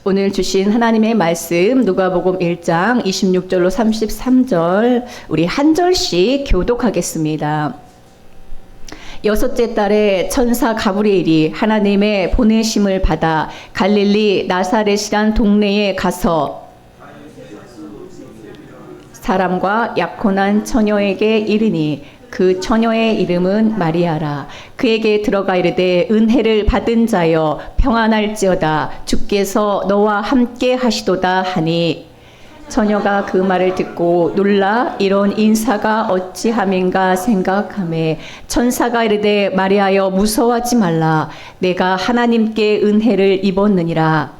오늘 주신 하나님의 말씀 누가복음 1장 26절로 33절 우리 한 절씩 교독하겠습니다. 여섯째 달에 천사 가브리엘이 하나님의 보내심을 받아 갈릴리 나사렛이란 동네에 가서 사람과 약혼한 처녀에게 이르니 그 처녀의 이름은 마리아라. 그에게 들어가 이르되 은혜를 받은 자여 평안할지어다. 주께서 너와 함께 하시도다 하니 처녀가 그 말을 듣고 놀라 이런 인사가 어찌함인가 생각하매 천사가 이르되 마리아여 무서워하지 말라. 내가 하나님께 은혜를 입었느니라.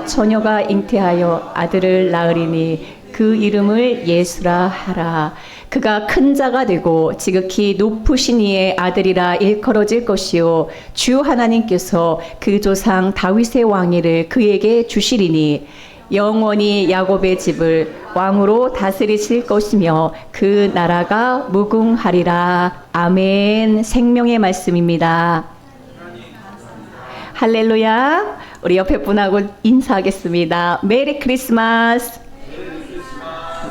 처녀가 잉태하여 아들을 낳으리니 그 이름을 예수라 하라. 그가 큰 자가 되고 지극히 높으신 이의 아들이라 일컬어질 것이요 주 하나님께서 그 조상 다윗의 왕위를 그에게 주시리니 영원히 야곱의 집을 왕으로 다스리실 것이며 그 나라가 무궁하리라. 아멘. 생명의 말씀입니다. 할렐루야. 우리 옆에 분하고 인사하겠습니다. 메리 크리스마스.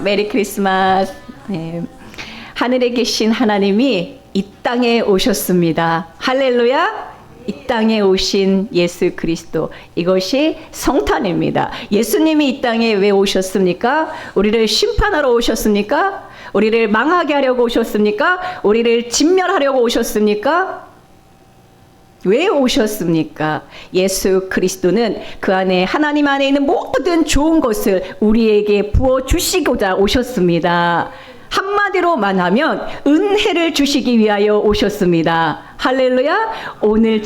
메리 크리스마스. 네. 하늘에 계신 하나님이 이 땅에 오셨습니다. 할렐루야. 이 땅에 오신 예수 그리스도, 이것이 성탄입니다. 예수님이 이 땅에 왜 오셨습니까? 우리를 심판하러 오셨습니까? 우리를 망하게 하려고 오셨습니까? 우리를 진멸하려고 오셨습니까? 왜 오셨습니까? 예수 그리스도는 그 안에 하나님 안에 있는 모든 좋은 것을 우리에게 부어주시고자 오셨습니다. 한마디로 말하면 은혜를 주시기 위하여 오셨습니다. 할렐루야. 오늘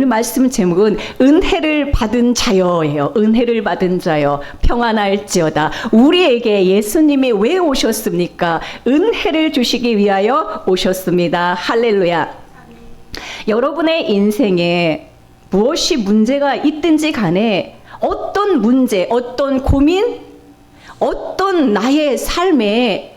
말씀 제목은 은혜를 받은 자여예요. 은혜를 받은 자여 평안할지어다. 우리에게 예수님이 왜 오셨습니까? 은혜를 주시기 위하여 오셨습니다. 할렐루야. 여러분의 인생에 무엇이 문제가 있든지 간에 어떤 문제, 어떤 고민, 어떤 나의 삶에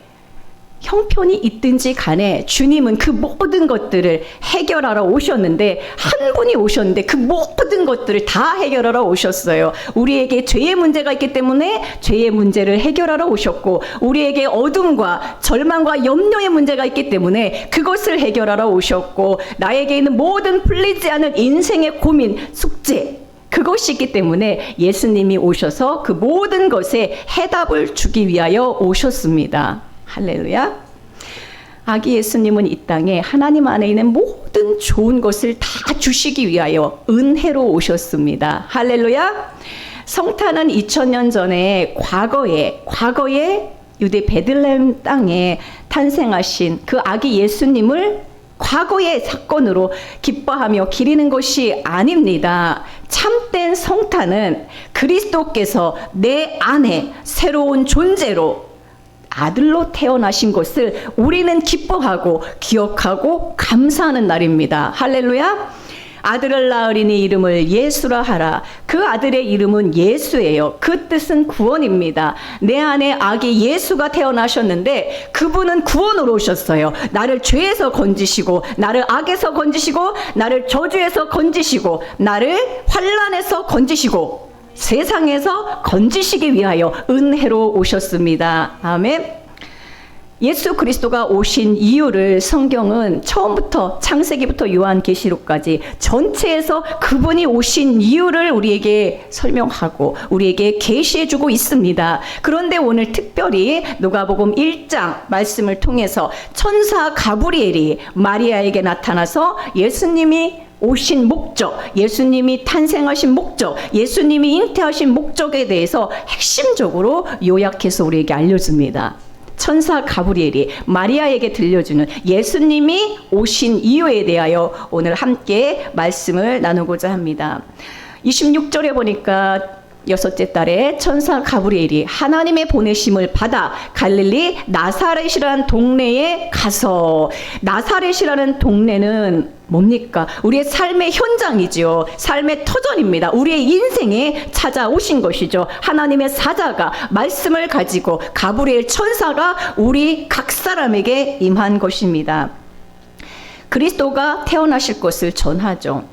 형편이 있든지 간에 주님은 그 모든 것들을 해결하러 오셨는데, 한 분이 오셨는데 그 모든 것들을 다 해결하러 오셨어요. 우리에게 죄의 문제가 있기 때문에 죄의 문제를 해결하러 오셨고, 우리에게 어둠과 절망과 염려의 문제가 있기 때문에 그것을 해결하러 오셨고, 나에게 있는 모든 풀리지 않은 인생의 고민, 숙제, 그것이 있기 때문에 예수님이 오셔서 그 모든 것에 해답을 주기 위하여 오셨습니다. 할렐루야. 아기 예수님은 이 땅에 하나님 안에 있는 모든 좋은 것을 다 주시기 위하여 은혜로 오셨습니다. 할렐루야. 성탄은 2000년 전에 과거에 유대 베들레헴 땅에 탄생하신 그 아기 예수님을 과거의 사건으로 기뻐하며 기리는 것이 아닙니다. 참된 성탄은 그리스도께서 내 안에 새로운 존재로 아들로 태어나신 것을 우리는 기뻐하고 기억하고 감사하는 날입니다. 할렐루야. 아들을 낳으리니 이름을 예수라 하라. 그 아들의 이름은 예수예요. 그 뜻은 구원입니다. 내 안에 아기 예수가 태어나셨는데 그분은 구원으로 오셨어요. 나를 죄에서 건지시고, 나를 악에서 건지시고, 나를 저주에서 건지시고, 나를 환난에서 건지시고, 세상에서 건지시기 위하여 은혜로 오셨습니다. 아멘. 예수 그리스도가 오신 이유를 성경은 처음부터 창세기부터 요한계시록까지 전체에서 그분이 오신 이유를 우리에게 설명하고 우리에게 계시해주고 있습니다. 그런데 오늘 특별히 누가복음 1장 말씀을 통해서 천사 가브리엘이 마리아에게 나타나서 예수님이 오신 목적, 예수님이 탄생하신 목적, 예수님이 잉태하신 목적에 대해서 핵심적으로 요약해서 우리에게 알려줍니다. 천사 가브리엘이 마리아에게 들려주는 예수님이 오신 이유에 대하여 오늘 함께 말씀을 나누고자 합니다. 26절에 보니까 여섯째 달에 천사 가브리엘이 하나님의 보내심을 받아 갈릴리 나사렛이라는 동네에 가서, 나사렛이라는 동네는 뭡니까? 우리의 삶의 현장이죠. 삶의 터전입니다. 우리의 인생에 찾아오신 것이죠. 하나님의 사자가 말씀을 가지고 가브리엘 천사가 우리 각 사람에게 임한 것입니다. 그리스도가 태어나실 것을 전하죠.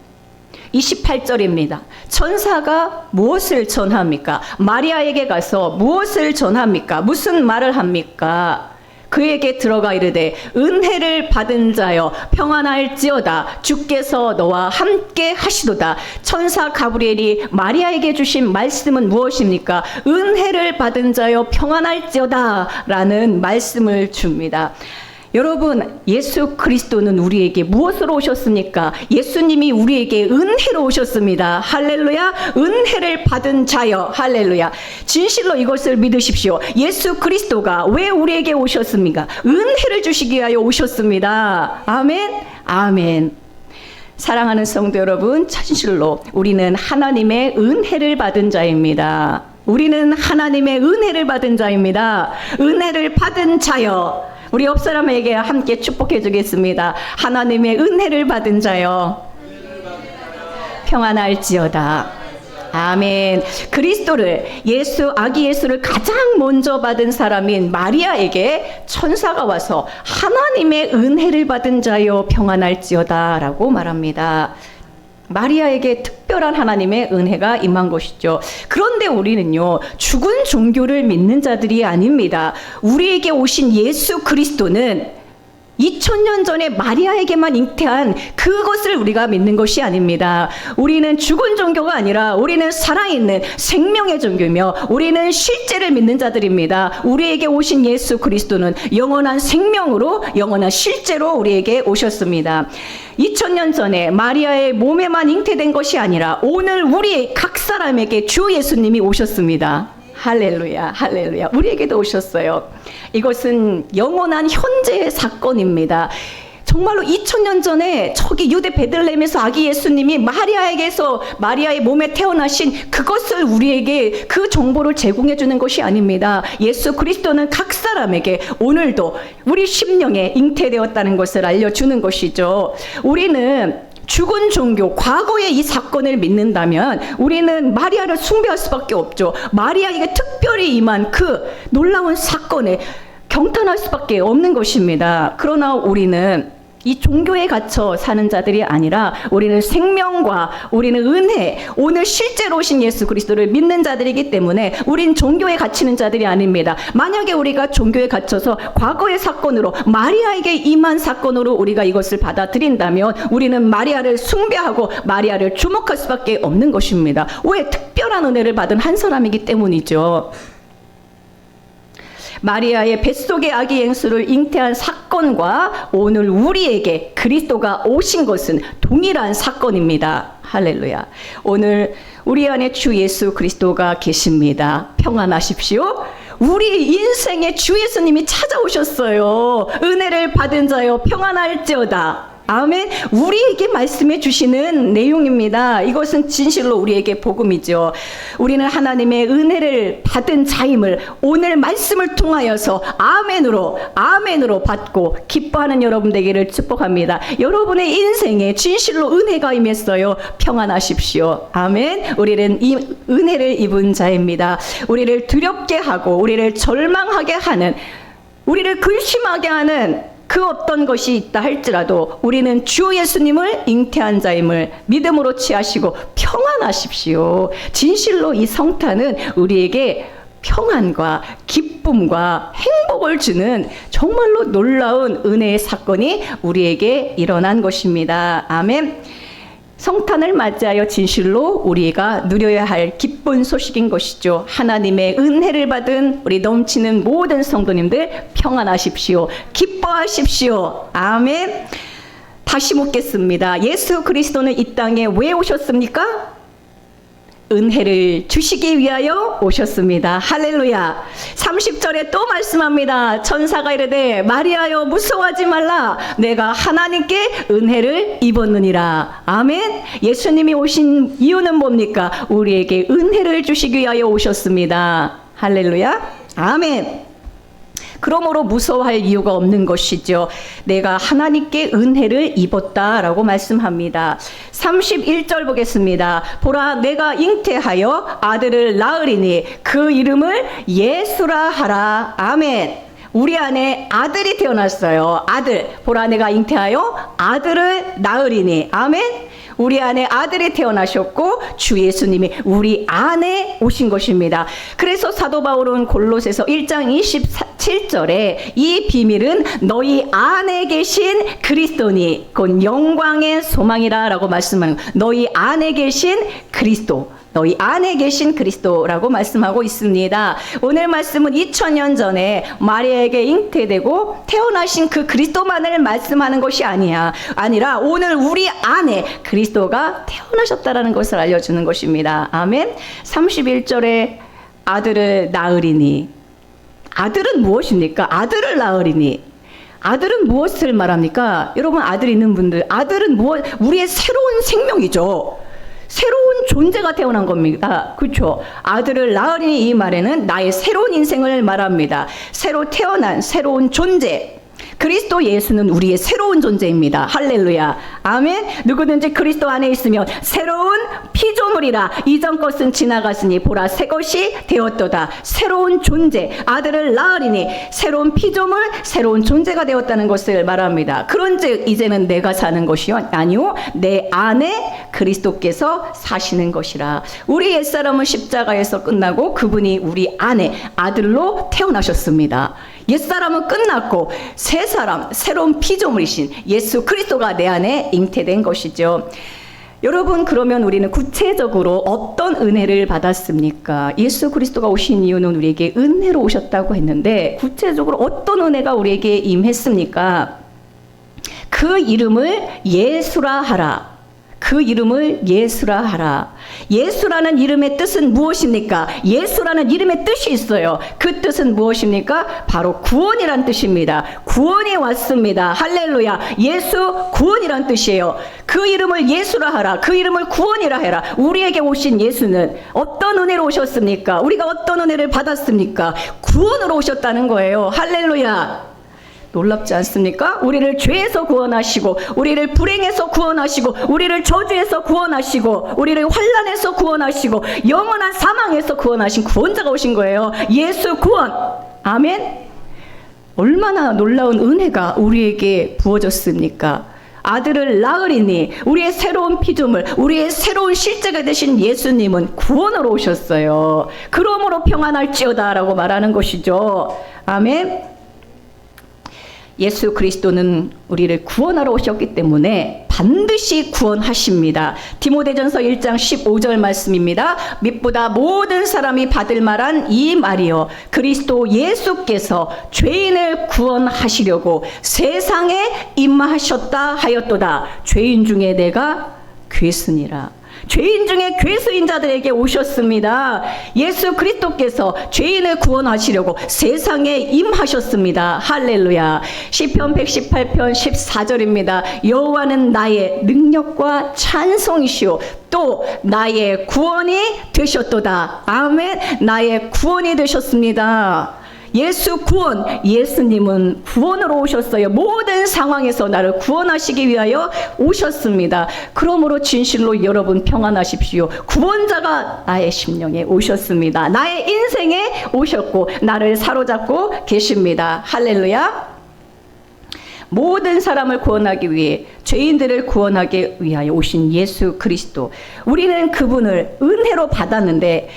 28절입니다. 천사가 무엇을 전합니까? 마리아에게 가서 무엇을 전합니까? 무슨 말을 합니까? 그에게 들어가 이르되 은혜를 받은 자여 평안할지어다 주께서 너와 함께 하시도다. 천사 가브리엘이 마리아에게 주신 말씀은 무엇입니까? 은혜를 받은 자여 평안할지어다 라는 말씀을 줍니다. 여러분, 예수 그리스도는 우리에게 무엇으로 오셨습니까? 예수님이 우리에게 은혜로 오셨습니다. 할렐루야. 은혜를 받은 자여. 할렐루야. 진실로 이것을 믿으십시오. 예수 그리스도가 왜 우리에게 오셨습니까? 은혜를 주시기 위하여 오셨습니다. 아멘. 아멘. 사랑하는 성도 여러분, 진실로 우리는 하나님의 은혜를 받은 자입니다. 우리는 하나님의 은혜를 받은 자입니다. 은혜를 받은 자여. 우리 옆 사람에게 함께 축복해 주겠습니다. 하나님의 은혜를 받은 자여 평안할지어다. 아멘. 그리스도를 아기 예수를 가장 먼저 받은 사람인 마리아에게 천사가 와서 하나님의 은혜를 받은 자여 평안할지어다 라고 말합니다. 마리아에게 특별한 하나님의 은혜가 임한 것이죠. 그런데 우리는요, 죽은 종교를 믿는 자들이 아닙니다. 우리에게 오신 예수 그리스도는 2000년 전에 마리아에게만 잉태한 그것을 우리가 믿는 것이 아닙니다. 우리는 죽은 종교가 아니라 우리는 살아있는 생명의 종교며 우리는 실제를 믿는 자들입니다. 우리에게 오신 예수 그리스도는 영원한 생명으로 영원한 실제로 우리에게 오셨습니다. 2000년 전에 마리아의 몸에만 잉태된 것이 아니라 오늘 우리 각 사람에게 주 예수님이 오셨습니다. 할렐루야, 할렐루야. 우리에게도 오셨어요. 이것은 영원한 현재의 사건입니다. 정말로 2000년 전에 저기 유대 베들레헴에서 아기 예수님이 마리아의 몸에 태어나신 그것을 우리에게 그 정보를 제공해 주는 것이 아닙니다. 예수 그리스도는 각 사람에게 오늘도 우리 심령에 잉태되었다는 것을 알려주는 것이죠. 우리는 죽은 종교, 과거의 이 사건을 믿는다면 우리는 마리아를 숭배할 수밖에 없죠. 마리아에게 특별히 임한 그 놀라운 사건에 경탄할 수밖에 없는 것입니다. 그러나 우리는 이 종교에 갇혀 사는 자들이 아니라 우리는 생명과 우리는 은혜, 오늘 실제로 오신 예수 그리스도를 믿는 자들이기 때문에 우린 종교에 갇히는 자들이 아닙니다. 만약에 우리가 종교에 갇혀서 과거의 사건으로 마리아에게 임한 사건으로 우리가 이것을 받아들인다면 우리는 마리아를 숭배하고 마리아를 주목할 수밖에 없는 것입니다. 왜? 특별한 은혜를 받은 한 사람이기 때문이죠. 마리아의 뱃속의 아기 예수를 잉태한 사건과 오늘 우리에게 그리스도가 오신 것은 동일한 사건입니다. 할렐루야. 오늘 우리 안에 주 예수 그리스도가 계십니다. 평안하십시오. 우리 인생에 주 예수님이 찾아오셨어요. 은혜를 받은 자여 평안할지어다. 아멘. 우리에게 말씀해 주시는 내용입니다. 이것은 진실로 우리에게 복음이죠. 우리는 하나님의 은혜를 받은 자임을 오늘 말씀을 통하여서 아멘으로 받고 기뻐하는 여러분 되기를 축복합니다. 여러분의 인생에 진실로 은혜가 임했어요. 평안하십시오. 아멘. 우리는 이 은혜를 입은 자입니다. 우리를 두렵게 하고 우리를 절망하게 하는, 우리를 근심하게 하는 그 어떤 것이 있다 할지라도 우리는 주 예수님을 잉태한 자임을 믿음으로 취하시고 평안하십시오. 진실로 이 성탄은 우리에게 평안과 기쁨과 행복을 주는 정말로 놀라운 은혜의 사건이 우리에게 일어난 것입니다. 아멘. 성탄을 맞이하여 진실로 우리가 누려야 할 기쁜 소식인 것이죠. 하나님의 은혜를 받은 우리 넘치는 모든 성도님들 평안하십시오. 기뻐하십시오. 아멘. 다시 묻겠습니다. 예수 그리스도는 이 땅에 왜 오셨습니까? 은혜를 주시기 위하여 오셨습니다. 할렐루야. 30절에 또 말씀합니다. 천사가 이르되 마리아여 무서워하지 말라. 내가 하나님께 은혜를 입었느니라. 아멘. 예수님이 오신 이유는 뭡니까? 우리에게 은혜를 주시기 위하여 오셨습니다. 할렐루야. 아멘. 그러므로 무서워할 이유가 없는 것이죠. 내가 하나님께 은혜를 입었다라고 말씀합니다. 31절 보겠습니다. 보라 내가 잉태하여 아들을 낳으리니 그 이름을 예수라 하라. 아멘. 우리 안에 아들이 태어났어요. 아들. 보라 내가 잉태하여 아들을 낳으리니. 아멘. 우리 안에 아들이 태어나셨고 주 예수님이 우리 안에 오신 것입니다. 그래서 사도 바울은 골로새서 1장 27절에 이 비밀은 너희 안에 계신 그리스도니 곧 영광의 소망이라 라고 말씀하는, 너희 안에 계신 그리스도, 너희 안에 계신 그리스도라고 말씀하고 있습니다. 오늘 말씀은 2000년 전에 마리아에게 잉태되고 태어나신 그 그리스도만을 말씀하는 것이 아니라 오늘 우리 안에 그리스도가 태어나셨다라는 것을 알려주는 것입니다. 아멘. 31절에 아들을 낳으리니, 아들은 무엇입니까? 아들을 낳으리니, 아들은 무엇을 말합니까? 여러분, 아들 있는 분들, 아들은 무엇? 우리의 새로운 생명이죠. 새로운 존재가 태어난 겁니다. 그렇죠? 아들을 낳으리니 이 말에는 나의 새로운 인생을 말합니다. 새로 태어난 새로운 존재. 그리스도 예수는 우리의 새로운 존재입니다. 할렐루야. 아멘. 누구든지 그리스도 안에 있으면 새로운 피조물이라. 이전 것은 지나갔으니 보라 새 것이 되었도다. 새로운 존재, 아들을 낳으리니 새로운 피조물, 새로운 존재가 되었다는 것을 말합니다. 그런즉 이제는 내가 사는 것이 아니요 내 안에 그리스도께서 사시는 것이라. 우리 옛사람은 십자가에서 끝나고 그분이 우리 안에 아들로 태어나셨습니다. 옛사람은 끝났고 새 사람, 새로운 피조물이신 예수 그리스도가 내 안에 잉태된 것이죠. 여러분, 그러면 우리는 구체적으로 어떤 은혜를 받았습니까? 예수 그리스도가 오신 이유는 우리에게 은혜로 오셨다고 했는데 구체적으로 어떤 은혜가 우리에게 임했습니까? 그 이름을 예수라 하라. 그 이름을 예수라 하라. 예수라는 이름의 뜻은 무엇입니까? 예수라는 이름의 뜻이 있어요. 그 뜻은 무엇입니까? 바로 구원이란 뜻입니다. 구원이 왔습니다. 할렐루야. 예수 구원이란 뜻이에요. 그 이름을 예수라 하라. 그 이름을 구원이라 해라. 우리에게 오신 예수는 어떤 은혜로 오셨습니까? 우리가 어떤 은혜를 받았습니까? 구원으로 오셨다는 거예요. 할렐루야. 놀랍지 않습니까? 우리를 죄에서 구원하시고, 우리를 불행에서 구원하시고, 우리를 저주에서 구원하시고, 우리를 환난에서 구원하시고, 영원한 사망에서 구원하신 구원자가 오신 거예요. 예수 구원. 아멘. 얼마나 놀라운 은혜가 우리에게 부어졌습니까? 아들을 낳으리니 우리의 새로운 피조물, 우리의 새로운 실제가 되신 예수님은 구원으로 오셨어요. 그러므로 평안할지어다 라고 말하는 것이죠. 아멘. 예수 그리스도는 우리를 구원하러 오셨기 때문에 반드시 구원하십니다. 디모데전서 1장 15절 말씀입니다. 밑보다 모든 사람이 받을 만한 이 말이요 그리스도 예수께서 죄인을 구원하시려고 세상에 임하셨다 하였도다. 죄인 중에 내가 괴수니라. 죄인 중에 괴수인 자들에게 오셨습니다. 예수 그리스도께서 죄인을 구원하시려고 세상에 임하셨습니다. 할렐루야. 시편 118편 14절입니다. 여호와는 나의 능력과 찬송이시오 또 나의 구원이 되셨도다. 아멘. 나의 구원이 되셨습니다. 예수 구원, 예수님은 구원으로 오셨어요. 모든 상황에서 나를 구원하시기 위하여 오셨습니다. 그러므로 진실로 여러분 평안하십시오. 구원자가 나의 심령에 오셨습니다. 나의 인생에 오셨고 나를 사로잡고 계십니다. 할렐루야. 모든 사람을 구원하기 위해 죄인들을 구원하기 위하여 오신 예수 그리스도. 우리는 그분을 은혜로 받았는데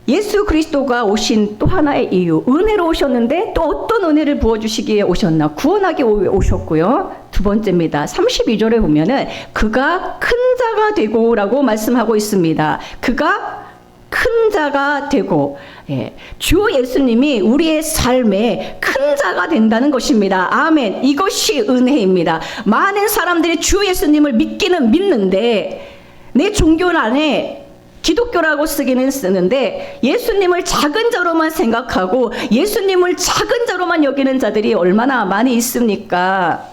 예수 그리스도가 오신 또 하나의 이유, 은혜로 오셨는데 또 어떤 은혜를 부어주시기에 오셨나? 구원하기 오셨고요. 두 번째입니다. 32절에 보면은 그가 큰 자가 되고 라고 말씀하고 있습니다. 그가 큰 자가 되고, 예. 주 예수님이 우리의 삶에 큰 자가 된다는 것입니다. 아멘. 이것이 은혜입니다. 많은 사람들이 주 예수님을 믿기는 믿는데 내 종교 안에 기독교라고 쓰기는 쓰는데 예수님을 작은 자로만 생각하고 예수님을 작은 자로만 여기는 자들이 얼마나 많이 있습니까?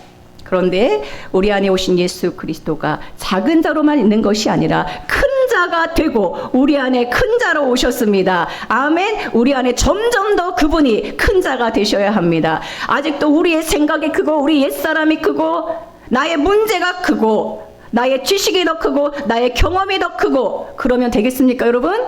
그런데 우리 안에 오신 예수 그리스도가 작은 자로만 있는 것이 아니라 큰 자가 되고 우리 안에 큰 자로 오셨습니다. 아멘. 우리 안에 점점 더 그분이 큰 자가 되셔야 합니다. 아직도 우리의 생각이 크고 우리 옛사람이 크고 나의 문제가 크고 나의 지식이 더 크고 나의 경험이 더 크고 그러면 되겠습니까 여러분?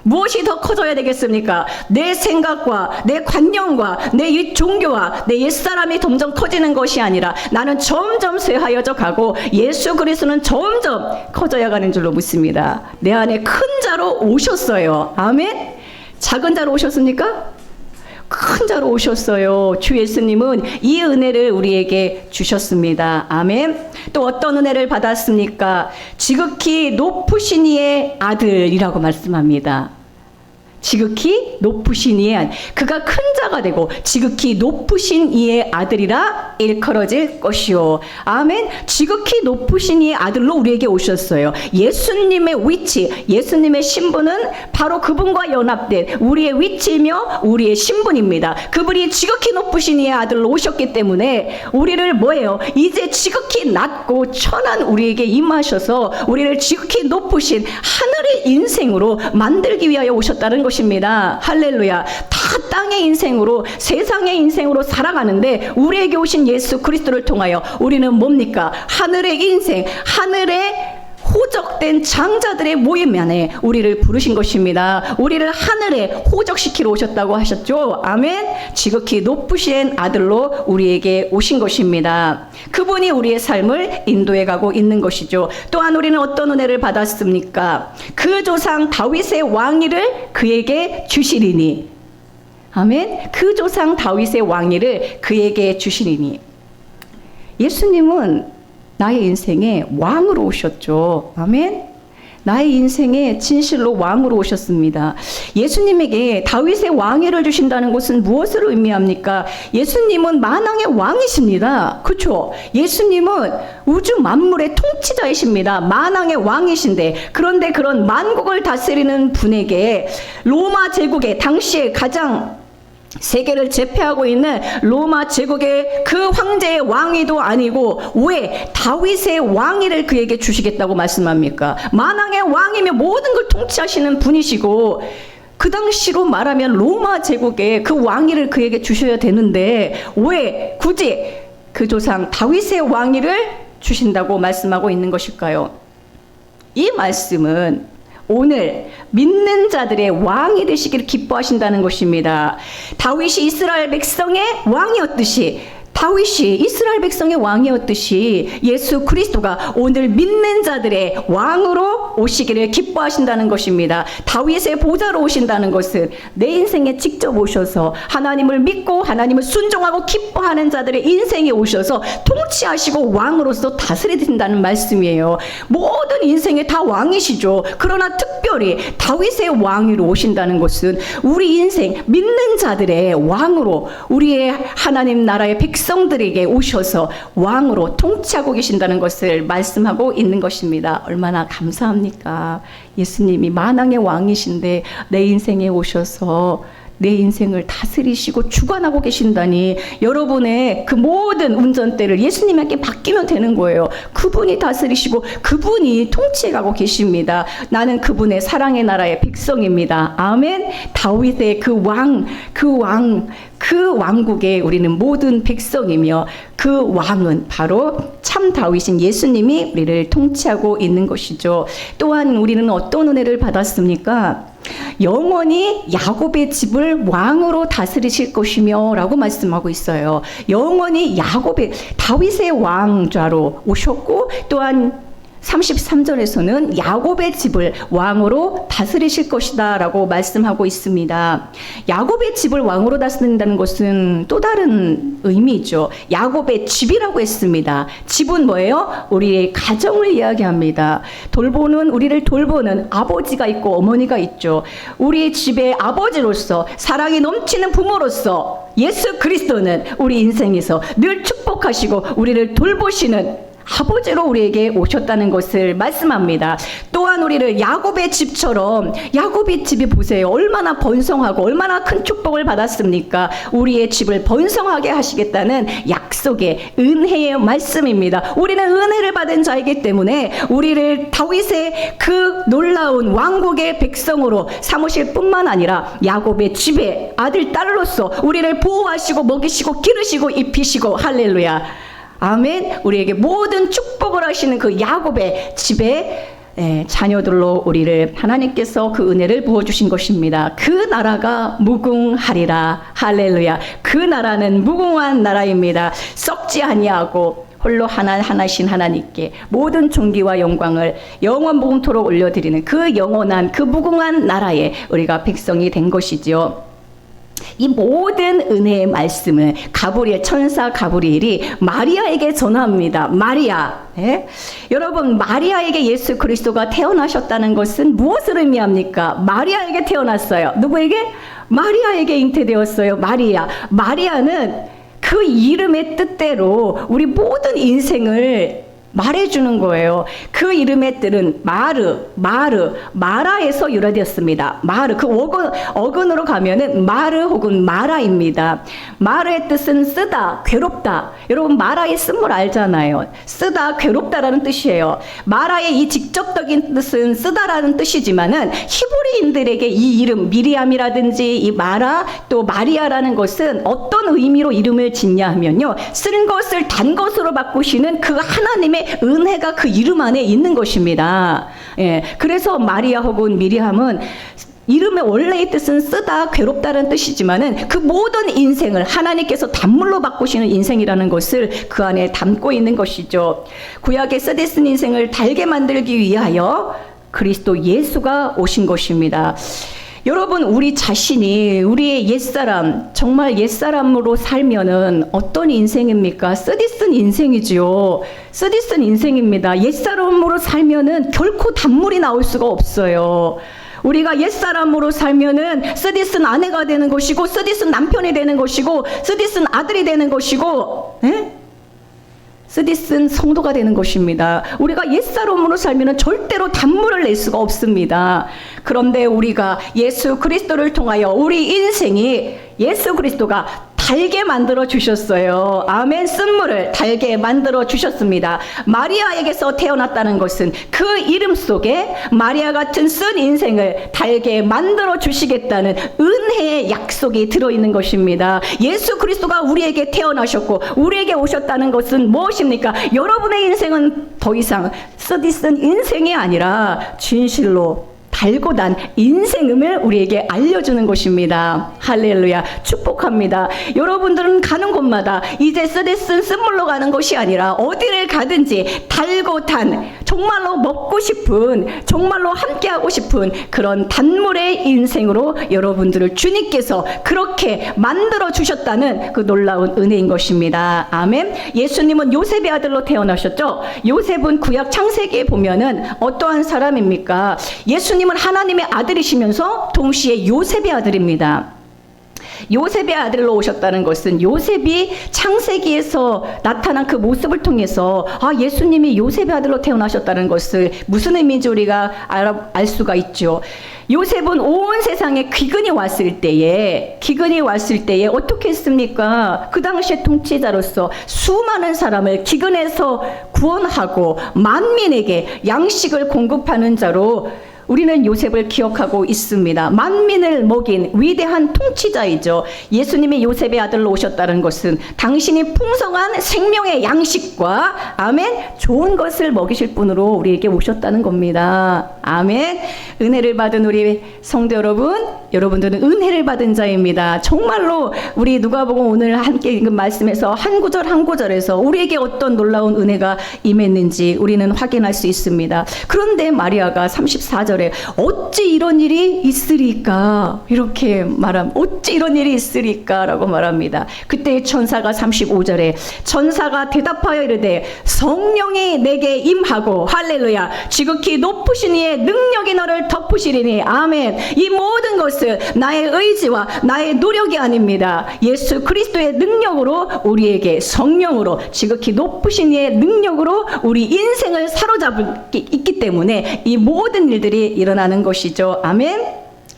무엇이 더 커져야 되겠습니까? 내 생각과 내 관념과 내 종교와 내 옛사람이 점점 커지는 것이 아니라 나는 점점 쇠하여져 가고 예수 그리스도는 점점 커져야 가는 줄로 믿습니다. 내 안에 큰 자로 오셨어요. 아멘. 작은 자로 오셨습니까? 큰 자로 오셨어요. 주 예수님은 이 은혜를 우리에게 주셨습니다. 아멘. 또 어떤 은혜를 받았습니까? 지극히 높으신 이의 아들이라고 말씀합니다. 지극히 높으신 이의 아들. 그가 큰 자가 되고 지극히 높으신 이의 아들이라 일컬어질 것이요. 아멘. 지극히 높으신 이의 아들로 우리에게 오셨어요. 예수님의 위치, 예수님의 신분은 바로 그분과 연합된 우리의 위치이며 우리의 신분입니다. 그분이 지극히 높으신 이의 아들로 오셨기 때문에 우리를 뭐예요? 이제 지극히 낮고 천한 우리에게 임하셔서 우리를 지극히 높으신 하늘의 인생으로 만들기 위하여 오셨다는 것입니다. 할렐루야. 다 땅의 인생으로, 세상의 인생으로 살아가는데 우리에게 오신 예수 그리스도를 통하여 우리는 뭡니까? 하늘의 인생, 하늘의 호적된 장자들의 모임 안에 우리를 부르신 것입니다. 우리를 하늘에 호적시키러 오셨다고 하셨죠. 아멘. 지극히 높으신 아들로 우리에게 오신 것입니다. 그분이 우리의 삶을 인도해 가고 있는 것이죠. 또한 우리는 어떤 은혜를 받았습니까? 그 조상 다윗의 왕위를 그에게 주시리니. 아멘. 그 조상 다윗의 왕위를 그에게 주시리니. 예수님은 나의 인생에 왕으로 오셨죠. 아멘. 나의 인생에 진실로 왕으로 오셨습니다. 예수님에게 다윗의 왕위를 주신다는 것은 무엇을 의미합니까? 예수님은 만왕의 왕이십니다. 그렇죠? 예수님은 우주 만물의 통치자이십니다. 만왕의 왕이신데, 그런데 그런 만국을 다스리는 분에게 로마 제국의 당시에 가장 세계를 제패하고 있는 로마 제국의 그 황제의 왕위도 아니고 왜 다윗의 왕위를 그에게 주시겠다고 말씀합니까? 만왕의 왕이며 모든 걸 통치하시는 분이시고 그 당시로 말하면 로마 제국의 그 왕위를 그에게 주셔야 되는데 왜 굳이 그 조상 다윗의 왕위를 주신다고 말씀하고 있는 것일까요? 이 말씀은 오늘 믿는 자들의 왕이 되시기를 기뻐하신다는 것입니다. 다윗이 이스라엘 백성의 왕이었듯이, 다윗이 이스라엘 백성의 왕이었듯이 예수 그리스도가 오늘 믿는 자들의 왕으로 오시기를 기뻐하신다는 것입니다. 다윗의 보좌로 오신다는 것은 내 인생에 직접 오셔서 하나님을 믿고 하나님을 순종하고 기뻐하는 자들의 인생에 오셔서 통치하시고 왕으로서 다스리신다는 말씀이에요. 모든 인생에 다 왕이시죠. 그러나 특별히 다윗의 왕위로 오신다는 것은 우리 인생 믿는 자들의 왕으로 우리의 하나님 나라의 백성들에게 오셔서 왕으로 통치하고 계신다는 것을 말씀하고 있는 것입니다. 얼마나 감사합니까? 예수님이 만왕의 왕이신데 내 인생에 오셔서 내 인생을 다스리시고 주관하고 계신다니, 여러분의 그 모든 운전대를 예수님에게 맡기면 되는 거예요. 그분이 다스리시고 그분이 통치해가고 계십니다. 나는 그분의 사랑의 나라의 백성입니다. 아멘. 다윗의 그 왕국에 우리는 모든 백성이며 그 왕은 바로 참 다윗인 예수님이 우리를 통치하고 있는 것이죠. 또한 우리는 어떤 은혜를 받았습니까? 영원히 야곱의 집을 왕으로 다스리실 것이며 라고 말씀하고 있어요. 영원히 다윗의 왕좌로 오셨고, 또한 33절에서는 야곱의 집을 왕으로 다스리실 것이다 라고 말씀하고 있습니다. 야곱의 집을 왕으로 다스린다는 것은 또 다른 의미죠. 야곱의 집이라고 했습니다. 집은 뭐예요? 우리의 가정을 이야기합니다. 우리를 돌보는 아버지가 있고 어머니가 있죠. 우리의 집의 아버지로서, 사랑이 넘치는 부모로서 예수 그리스도는 우리 인생에서 늘 축복하시고 우리를 돌보시는 아버지로 우리에게 오셨다는 것을 말씀합니다. 또한 우리를 야곱의 집처럼, 야곱의 집이 보세요. 얼마나 번성하고 얼마나 큰 축복을 받았습니까? 우리의 집을 번성하게 하시겠다는 약속의 은혜의 말씀입니다. 우리는 은혜를 받은 자이기 때문에 우리를 다윗의 그 놀라운 왕국의 백성으로 삼으실 뿐만 아니라 야곱의 집의 아들, 딸로서 우리를 보호하시고 먹이시고 기르시고 입히시고, 할렐루야. 아멘. 우리에게 모든 축복을 하시는 그 야곱의 집에 자녀들로 우리를 하나님께서 그 은혜를 부어주신 것입니다. 그 나라가 무궁하리라. 할렐루야. 그 나라는 무궁한 나라입니다. 썩지 아니하고 홀로 하나신 하나님께 모든 존귀와 영광을 영원무궁토록 올려드리는 그 영원한 그 무궁한 나라에 우리가 백성이 된 것이죠. 이 모든 은혜의 말씀을 가브리엘, 천사 가브리엘이 마리아에게 전합니다. 마리아. 여러분, 마리아에게 예수 그리스도가 태어나셨다는 것은 무엇을 의미합니까? 마리아에게 태어났어요. 누구에게? 마리아에게 잉태되었어요. 마리아. 마리아는 그 이름의 뜻대로 우리 모든 인생을 말해주는 거예요. 그 이름의 뜻은 마라에서 유래되었습니다. 마르, 그 어근으로 가면은 마르 혹은 마라입니다. 마르의 뜻은 쓰다, 괴롭다. 여러분, 마라의 쓴물 알잖아요. 쓰다, 괴롭다라는 뜻이에요. 마라의 이 직접적인 뜻은 쓰다라는 뜻이지만은 히브리인들에게 이 이름, 미리암이라든지 이 마라, 또 마리아라는 것은 어떤 의미로 이름을 짓냐 하면요, 쓴 것을 단 것으로 바꾸시는 그 하나님의 은혜가 그 이름 안에 있는 것입니다. 그래서 마리아 혹은 미리암은 이름의 원래의 뜻은 쓰다, 괴롭다는 뜻이지만은 그 모든 인생을 하나님께서 단물로 바꾸시는 인생이라는 것을 그 안에 담고 있는 것이죠. 구약의 쓰디쓴 인생을 달게 만들기 위하여 그리스도 예수가 오신 것입니다. 여러분, 우리 자신이 우리의 옛사람, 정말 옛사람으로 살면은 어떤 인생입니까? 쓰디쓴 인생이지요. 쓰디쓴 인생입니다. 옛사람으로 살면은 결코 단물이 나올 수가 없어요. 우리가 옛사람으로 살면은 쓰디쓴 아내가 되는 것이고, 쓰디쓴 남편이 되는 것이고, 쓰디쓴 아들이 되는 것이고, 쓰디쓴 성도가 되는 것입니다. 우리가 옛사람으로 살면 절대로 단물을 낼 수가 없습니다. 그런데 우리가 예수 그리스도를 통하여 우리 인생이 예수 그리스도가 달게 만들어 주셨어요. 아멘. 쓴물을 달게 만들어 주셨습니다. 마리아에게서 태어났다는 것은 그 이름 속에 마리아 같은 쓴 인생을 달게 만들어 주시겠다는 은혜의 약속이 들어있는 것입니다. 예수 그리스도가 우리에게 태어나셨고 우리에게 오셨다는 것은 무엇입니까? 여러분의 인생은 더 이상 쓰디쓴 인생이 아니라 진실로 달고 단 인생음을 우리에게 알려주는 것입니다. 할렐루야. 축복합니다. 여러분들은 가는 곳마다 이제 쓰디쓴 쓴물로 가는 것이 아니라 어디를 가든지 달고 단, 정말로 먹고 싶은, 정말로 함께하고 싶은 그런 단물의 인생으로 여러분들을 주님께서 그렇게 만들어 주셨다는 그 놀라운 은혜인 것입니다. 아멘. 예수님은 요셉의 아들로 태어나셨죠. 요셉은 구약 창세기에 보면은 어떠한 사람입니까? 예수님은 하나님의 아들이시면서 동시에 요셉의 아들입니다. 요셉의 아들로 오셨다는 것은 요셉이 창세기에서 나타난 그 모습을 통해서 예수님이 요셉의 아들로 태어나셨다는 것을 무슨 의미인지 우리가 알 수가 있죠. 요셉은 온 세상에 기근이 왔을 때에 어떻게 했습니까? 그 당시에 통치자로서 수많은 사람을 기근에서 구원하고 만민에게 양식을 공급하는 자로 우리는 요셉을 기억하고 있습니다. 만민을 먹인 위대한 통치자이죠. 예수님이 요셉의 아들로 오셨다는 것은 당신이 풍성한 생명의 양식과 아멘, 좋은 것을 먹이실 분으로 우리에게 오셨다는 겁니다. 아멘. 은혜를 받은 우리 성도 여러분, 여러분들은 은혜를 받은 자입니다. 정말로 우리 누가복음 오늘 함께 읽은 말씀에서 한 구절 한 구절에서 우리에게 어떤 놀라운 은혜가 임했는지 우리는 확인할 수 있습니다. 그런데 마리아가 34절에 어찌 이런 일이 있으리까? 이렇게 어찌 이런 일이 있으리까? 라고 말합니다. 그때 천사가 35절에 천사가 대답하여 이르되 성령이 내게 임하고 할렐루야 지극히 높으신 이의 능력이 너를 덮으시리니 아멘. 이 모든 것은 나의 의지와 나의 노력이 아닙니다. 예수 그리스도의 능력으로 우리에게 성령으로 지극히 높으신 이의 능력으로 우리 인생을 사로잡을 게 있기 때문에 이 모든 일들이 일어나는 것이죠. 아멘.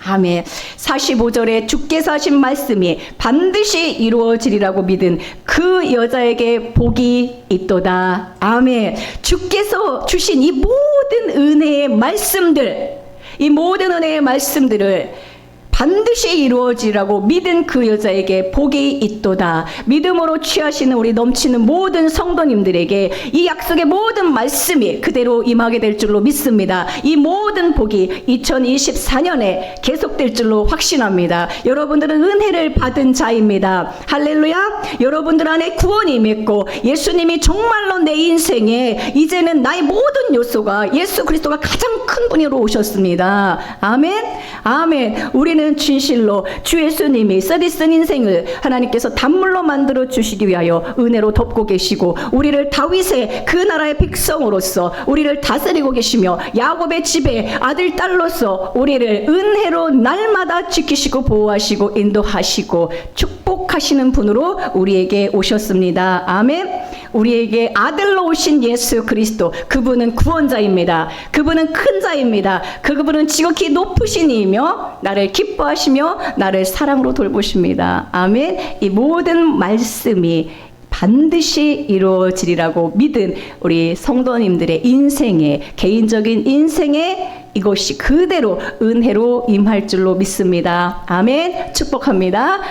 아멘. 45절에 주께서 하신 말씀이 반드시 이루어지리라고 믿은 그 여자에게 복이 있도다. 아멘. 주께서 주신 이 모든 은혜의 말씀들, 이 모든 은혜의 말씀들을 반드시 이루어지라고 믿은 그 여자에게 복이 있도다. 믿음으로 취하시는 우리 넘치는 모든 성도님들에게 이 약속의 모든 말씀이 그대로 임하게 될 줄로 믿습니다. 이 모든 복이 2024년에 계속될 줄로 확신합니다. 여러분들은 은혜를 받은 자입니다. 할렐루야. 여러분들 안에 구원이 임했고 예수님이 정말로 내 인생에 이제는 나의 모든 요소가 예수 그리스도가 가장 큰 분으로 오셨습니다. 아멘. 아멘. 우리는 진실로 주 예수님이 쓰디쓴 인생을 하나님께서 단물로 만들어 주시기 위하여 은혜로 덮고 계시고 우리를 다윗의 그 나라의 백성으로서 우리를 다스리고 계시며 야곱의 집에 아들 딸로서 우리를 은혜로 날마다 지키시고 보호하시고 인도하시고 축복하시는 분으로 우리에게 오셨습니다. 아멘. 우리에게 아들로 오신 예수 그리스도, 그분은 구원자입니다. 그분은 큰 자입니다. 그분은 지극히 높으신 이이며 나를 기뻐하시며 나를 사랑으로 돌보십니다. 아멘. 이 모든 말씀이 반드시 이루어지리라고 믿은 우리 성도님들의 인생에, 개인적인 인생에 이것이 그대로 은혜로 임할 줄로 믿습니다. 아멘. 축복합니다.